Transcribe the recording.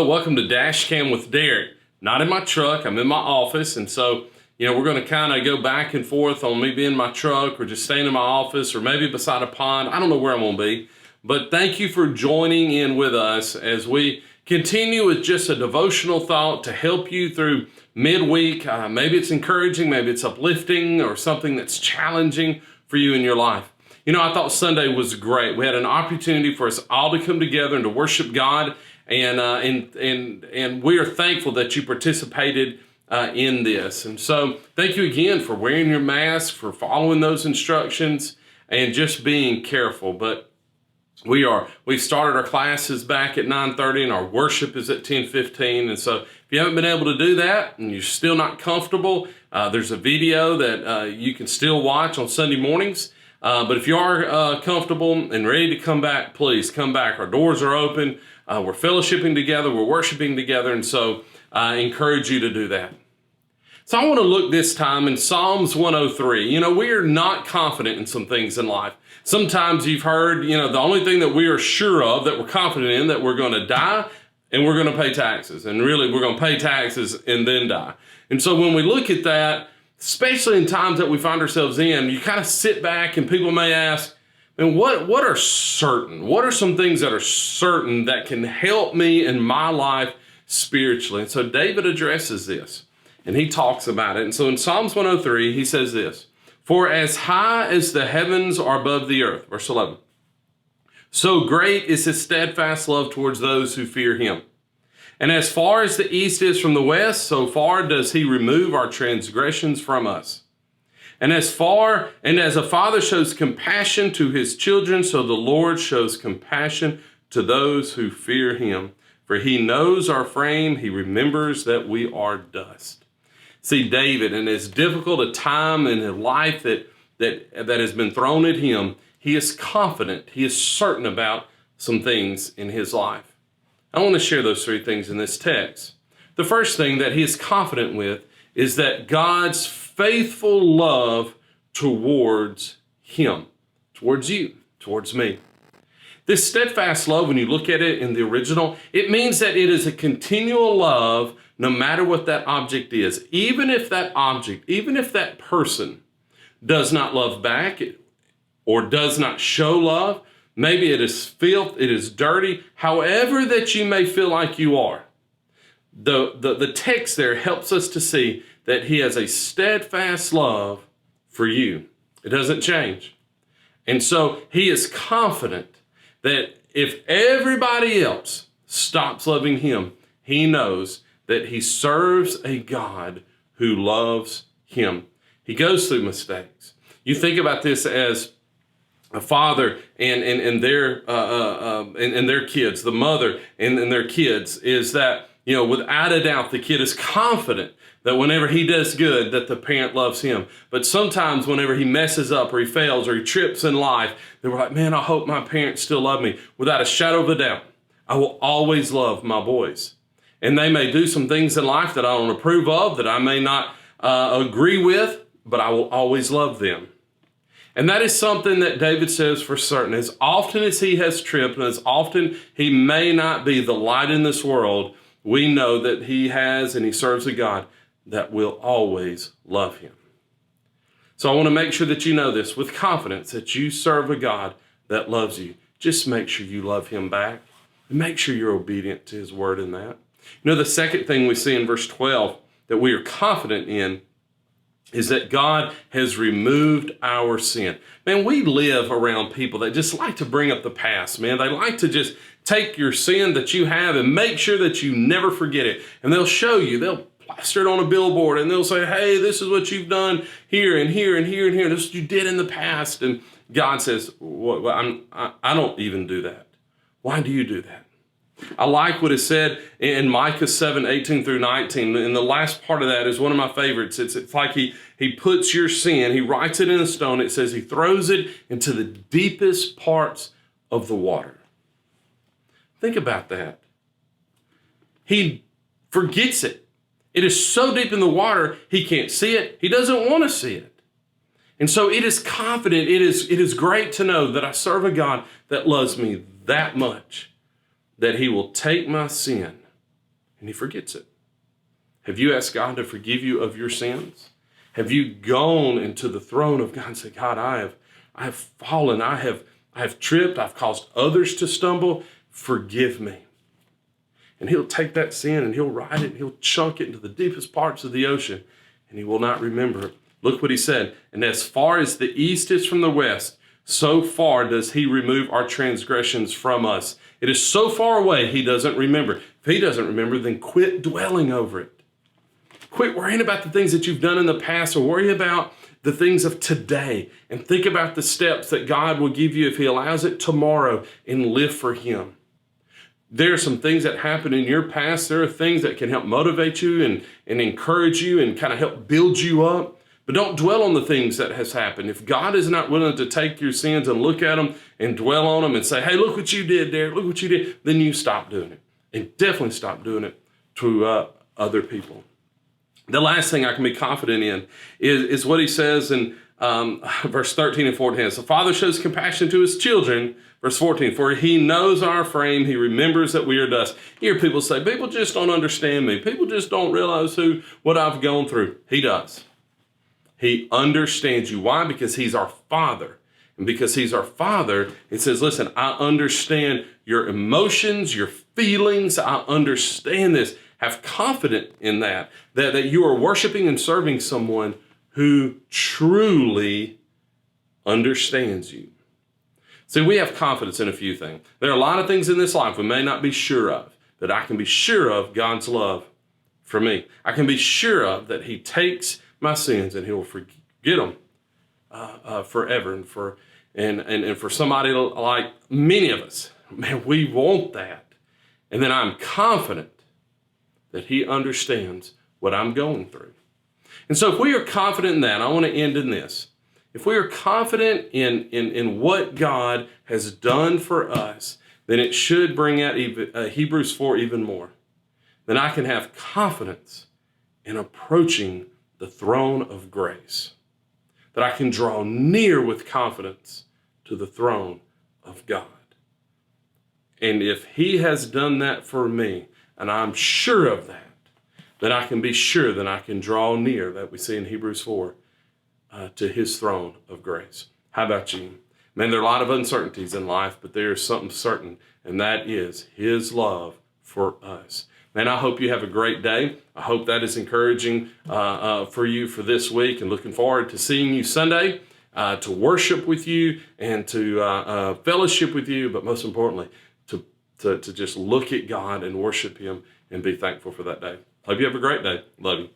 Well, welcome to DashCam with Derek. Not in my truck, I'm in my office, and so, we're going to kind of go back and forth on me being in my truck or just staying in my office or maybe beside a pond. I don't know where I'm going to be, but thank you for joining in with us as we continue with just a devotional thought to help you through midweek. Maybe it's encouraging, maybe it's uplifting, or something that's challenging for you in your life. I thought Sunday was great. We had an opportunity for us all to come together and to worship God, and we are thankful that you participated in this. And so thank you again for wearing your mask, for following those instructions, and just being careful. But we started our classes back at 9:30, and our worship is at 10:15. And so if you haven't been able to do that and you're still not comfortable, there's a video that you can still watch on Sunday mornings. But if you are comfortable and ready to come back, please come back. Our doors are open. We're fellowshipping together. We're worshiping together. And so I encourage you to do that. So I want to look this time in Psalms 103. We are not confident in some things in life. Sometimes you've heard, the only thing that we are sure of, that we're confident in, that we're going to die and we're going to pay taxes. And really, we're going to pay taxes and then die. And so when we look at that, especially in times that we find ourselves in, you kind of sit back and people may ask, and what are certain? What are some things that are certain that can help me in my life spiritually? And so David addresses this and he talks about it. And so in Psalms 103, he says this: "For as high as the heavens are above the earth," verse 11, "so great is his steadfast love towards those who fear him. And as far as the east is from the west, so far does he remove our transgressions from us. And as a father shows compassion to his children, so the Lord shows compassion to those who fear him. For he knows our frame, he remembers that we are dust." See, David, in as difficult a time in his life that has been thrown at him, he is confident, he is certain about some things in his life. I want to share those three things in this text. The first thing that he is confident with is that God's faithful love towards him, towards you, towards me. This steadfast love, when you look at it in the original, it means that it is a continual love no matter what that object is. Even if that object, even if that person does not love back or does not show love, maybe it is filth, it is dirty, however that you may feel like you are. The text there helps us to see that he has a steadfast love for you. It doesn't change. And so he is confident that if everybody else stops loving him, he knows that he serves a God who loves him. He goes through mistakes. You think about this as a father and their kids, the mother and their kids, is that, without a doubt, the kid is confident that whenever he does good, that the parent loves him. But sometimes whenever he messes up or he fails or he trips in life, they were like, man, I hope my parents still love me. Without a shadow of a doubt, I will always love my boys. And they may do some things in life that I don't approve of, that I may not agree with, but I will always love them. And that is something that David says for certain. As often as he has tripped, and as often he may not be the light in this world, we know that he has and he serves a God that will always love him. So I want to make sure that you know this with confidence, that you serve a God that loves you. Just make sure you love him back, and make sure you're obedient to his word in that. The second thing we see in verse 12 that we are confident in is that God has removed our sin. Man, we live around people that just like to bring up the past, man. They like to just take your sin that you have and make sure that you never forget it. And they'll show you, they'll plaster it on a billboard, and they'll say, hey, this is what you've done here and here and here and here. This is what you did in the past. And God says, I don't even do that. Why do you do that? I like what is said in Micah 7:18 through 19. And the last part of that is one of my favorites. It's like he puts your sin, he writes it in a stone. It says he throws it into the deepest parts of the water. Think about that. He forgets it. It is so deep in the water, he can't see it. He doesn't want to see it. And so it is confident. It is great to know that I serve a God that loves me that much, that he will take my sin and he forgets it. Have you asked God to forgive you of your sins? Have you gone into the throne of God and said, God, I have fallen, I have tripped, I've caused others to stumble, forgive me. And he'll take that sin and he'll write it and he'll chunk it into the deepest parts of the ocean, and he will not remember it. Look what he said, and as far as the east is from the west, so far does he remove our transgressions from us. It is so far away, he doesn't remember. If he doesn't remember, then quit dwelling over it. Quit worrying about the things that you've done in the past, or worry about the things of today, and think about the steps that God will give you if he allows it tomorrow, and live for him. There are some things that happen in your past. There are things that can help motivate you and encourage you and kind of help build you up. But don't dwell on the things that has happened. If God is not willing to take your sins and look at them and dwell on them and say, hey, look what you did, Derek, look what you did, then you stop doing it. And definitely stop doing it to other people. The last thing I can be confident in is what he says in verse 13 and 14. So, Father shows compassion to his children. Verse 14, for he knows our frame. He remembers that we are dust. You hear people say, people just don't understand me. People just don't realize what I've gone through. He does. He understands you. Why? Because he's our Father. And because he's our Father, it says, listen, I understand your emotions, your feelings. I understand this. Have confidence in that you are worshiping and serving someone who truly understands you. See, we have confidence in a few things. There are a lot of things in this life we may not be sure of, but I can be sure of God's love for me. I can be sure of that he takes my sins and he will forget them forever. And for somebody like many of us, man, we want that. And then I'm confident that he understands what I'm going through. And so if we are confident in that, I want to end in this. If we are confident in what God has done for us, then it should bring out Hebrews 4 even more. Then I can have confidence in approaching the throne of grace. That I can draw near with confidence to the throne of God. And if he has done that for me, and I'm sure of that, then I can be sure that I can draw near, that we see in Hebrews 4, to his throne of grace. How about you? Man, there are a lot of uncertainties in life, but there is something certain, and that is his love for us. Man, I hope you have a great day. I hope that is encouraging for you for this week, and looking forward to seeing you Sunday, to worship with you and to fellowship with you, but most importantly, to just look at God and worship him and be thankful for that day. Hope you have a great day. Love you.